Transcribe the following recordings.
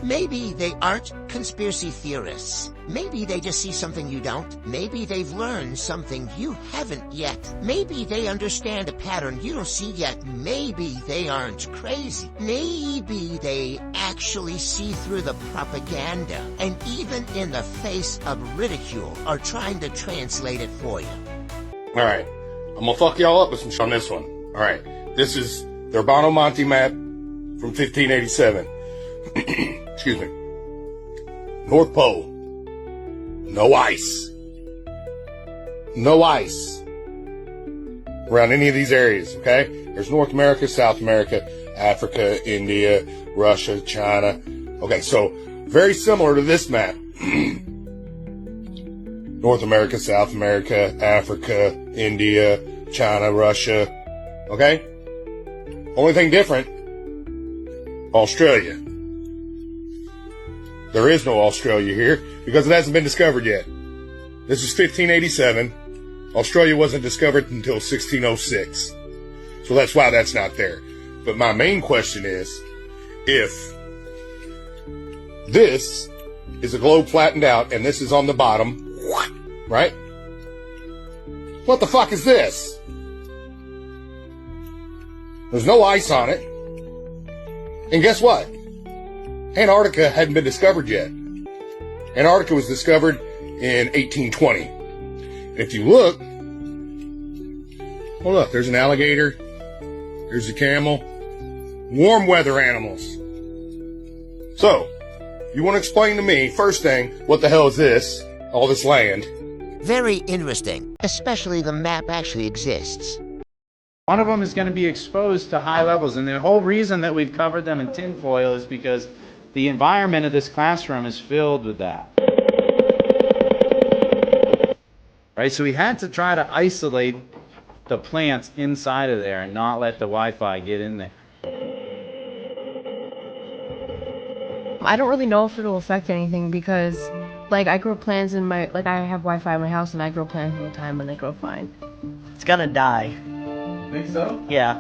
Maybe they aren't conspiracy theorists. Maybe they just see something you don't. Maybe they've learned something you haven't yet. Maybe they understand a pattern you don't see yet. Maybe they aren't crazy. Maybe they actually see through the propaganda and even in the face of ridicule are trying to translate it for you. Alright, I'm gonna fuck y'all up with some shit on this one. Alright, this is the Urbano Monte map from 1587. Excuse me. North Pole. No ice. No ice around any of these areas, okay? There's North America, South America, Africa, India, Russia, China. Okay, so very similar to this map. North America, South America, Africa, India, China, Russia. Okay? Only thing different, Australia. There is no Australia here because it hasn't been discovered yet. This is 1587. Australia wasn't discovered until 1606. So that's why that's not there. But my main question is, if this is a globe flattened out and this is on the bottom, right? What the fuck is this? There's no ice on it. And guess what? Antarctica hadn't been discovered yet. Antarctica was discovered in 1820. And if you look, oh look, there's an alligator, there's a camel, warm weather animals. So, you want to explain to me, first thing, what the hell is this? All this land. Very interesting, especially the map actually exists. One of them is going to be exposed to high levels, and the whole reason that we've covered them in tinfoil is because the environment of this classroom is filled with that. Right, so we had to try to isolate the plants inside of there and not let the Wi-Fi get in there. I don't really know if it'll affect anything because, like, I grow plants in my, like, I have Wi-Fi in my house and I grow plants all the time and they grow fine. It's gonna die. Think so? Yeah.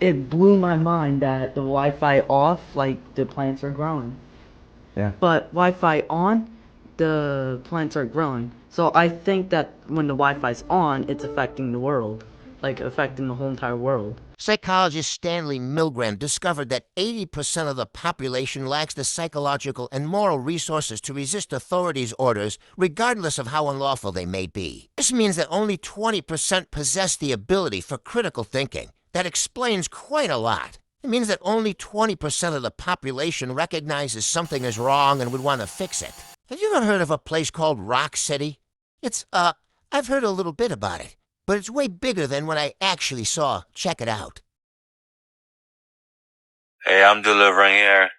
It blew my mind that the Wi-Fi off, like, the plants are growing. Yeah. But Wi-Fi on, the plants are growing. So I think that when the Wi-Fi's on, it's affecting the world. Like, affecting the whole entire world. Psychologist Stanley Milgram discovered that 80% of the population lacks the psychological and moral resources to resist authorities' orders, regardless of how unlawful they may be. This means that only 20% possess the ability for critical thinking. That explains quite a lot. It means that only 20% of the population recognizes something is wrong and would want to fix it. Have you ever heard of a place called Rock City? I've heard a little bit about it, but it's way bigger than what I actually saw. Check it out. Hey, I'm delivering here.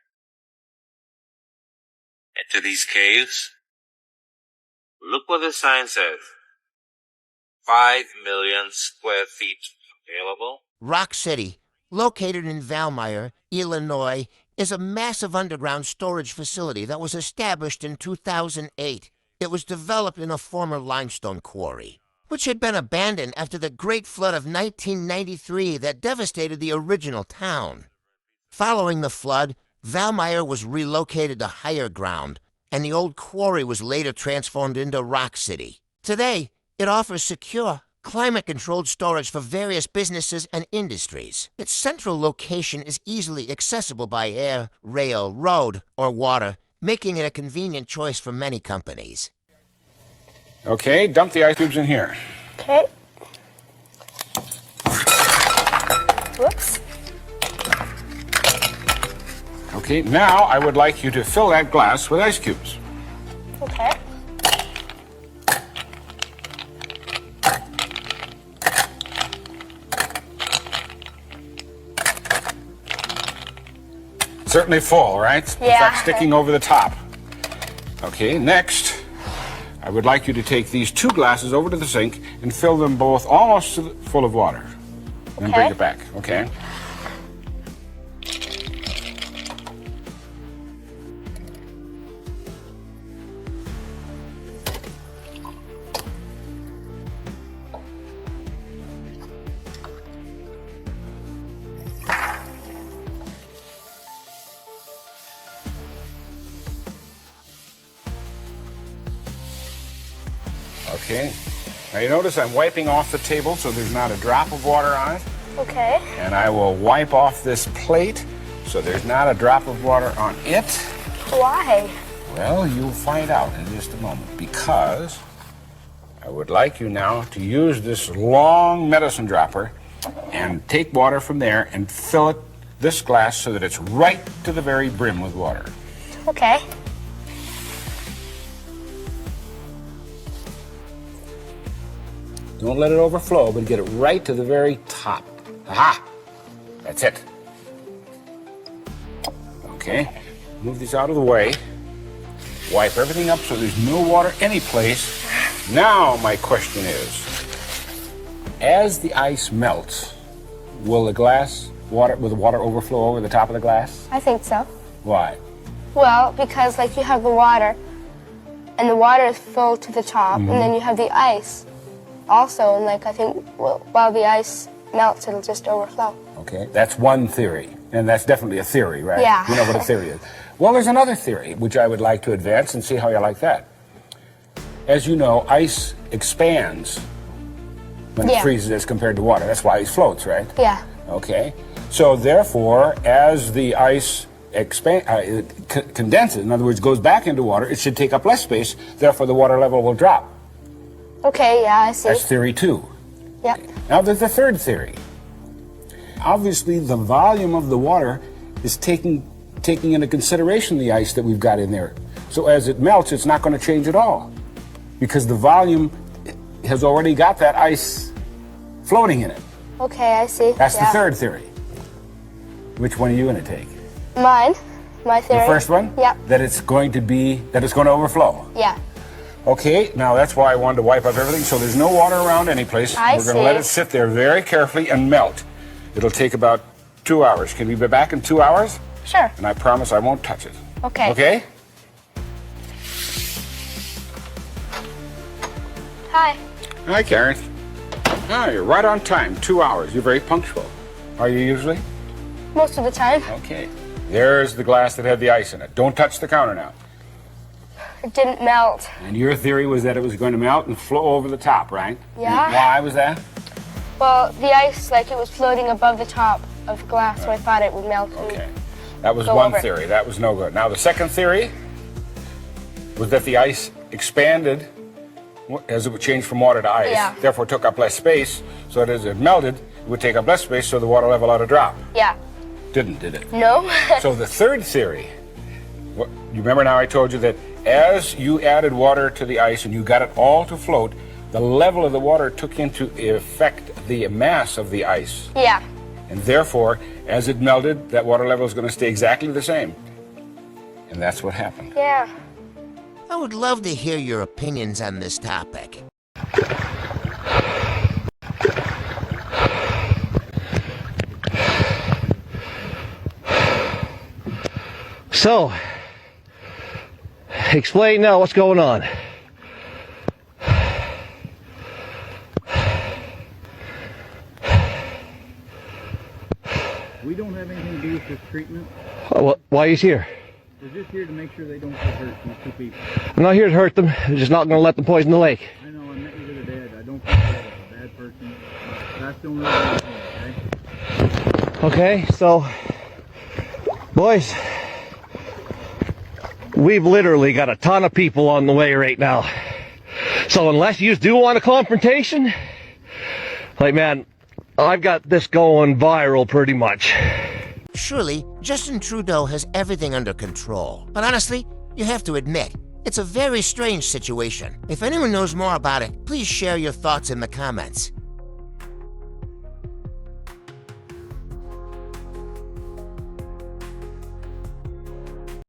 Into these caves. Look what the sign says. 5 million square feet available. Rock City, located in Valmeyer, Illinois, is a massive underground storage facility that was established in 2008. It was developed in a former limestone quarry, which had been abandoned after the Great Flood of 1993 that devastated the original town. Following the flood, Valmeyer was relocated to higher ground, and the old quarry was later transformed into Rock City. Today, it offers secure, climate-controlled storage for various businesses and industries. Its central location is easily accessible by air, rail, road, or water, making it a convenient choice for many companies. Okay, dump the ice cubes in here. Okay. Whoops. Okay, now I would like you to fill that glass with ice cubes. Okay. Certainly full, right? In Yeah. fact, sticking over the top. Okay, next, I would like you to take these 2 glasses over to the sink and fill them both almost full of water. And bring Okay. it back, okay? Okay. Now you notice I'm wiping off the table so there's not a drop of water on it. Okay. And I will wipe off this plate so there's not a drop of water on it. Why? Well, you'll find out in just a moment, because I would like you now to use this long medicine dropper and take water from there and fill it, this glass, so that it's right to the very brim with water. Okay. Don't let it overflow, but get it right to the very top. Aha! That's it. Okay, move these out of the way. Wipe everything up so there's no water anyplace. Now my question is, as the ice melts, will the water overflow over the top of the glass? I think so. Why? Well, because like you have the water, and the water is full to the top, and then you have the ice also, and like I think while the ice melts, it'll just overflow. Okay, that's one theory, and that's definitely a theory, right? Yeah. You know what a theory is. Well, there's another theory, which I would like to advance and see how you like that. As you know, ice expands when it Yeah. freezes as compared to water. That's why ice floats, right? Yeah. Okay. So therefore, as the ice condenses, in other words, goes back into water, it should take up less space. Therefore, the water level will drop. Okay, yeah, I see. That's theory 2. Yep. Now there's the third theory. Obviously, the volume of the water is taking into consideration the ice that we've got in there. So as it melts, it's not going to change at all, because the volume has already got that ice floating in it. Okay, I see. That's the Yeah. third theory. Which one are you going to take? Mine. My theory. The first one? Yep. That it's going to overflow. Yeah. Okay, now that's why I wanted to wipe up everything so there's no water around any place. I We're going to see. let it sit there very carefully and melt. It'll take about 2 hours. Can we be back in 2 hours? Sure. And I promise I won't touch it. Okay. Okay? Hi. Hi, Karen. Oh, you're right on time. 2 hours. You're very punctual. Are you usually? Most of the time. Okay. There's the glass that had the ice in it. Don't touch the counter now. It didn't melt. And your theory was that it was going to melt and flow over the top, right? Yeah. And why was that? Well, the ice, like it was floating above the top of glass, so I thought it would melt. and- Okay. That was Go one over it. theory. That was no good. Now, the second theory was that the ice expanded as it would change from water to ice, Yeah. therefore took up less space, so that as it melted, it would take up less space, so the water level ought to drop. Yeah. Did it? No? So the third theory, you remember now I told you that as you added water to the ice and you got it all to float, the level of the water took into effect the mass of the ice. Yeah. And therefore, as it melted, that water level is going to stay exactly the same. And that's what happened. Yeah. I would love to hear your opinions on this topic. So, explain now what's going on. We don't have anything to do with this treatment. Why he's here? We're just here to make sure they don't get hurt, these 2 people. I'm not here to hurt them. I'm just not going to let them poison the lake. I know, I met you with a dad. I don't think you're a bad person. That's the only reason I'm here, Okay, so, boys, we've literally got a ton of people on the way right now. So unless you do want a confrontation, like, man, I've got this going viral pretty much. Surely, Justin Trudeau has everything under control. But honestly, you have to admit, it's a very strange situation. If anyone knows more about it, please share your thoughts in the comments.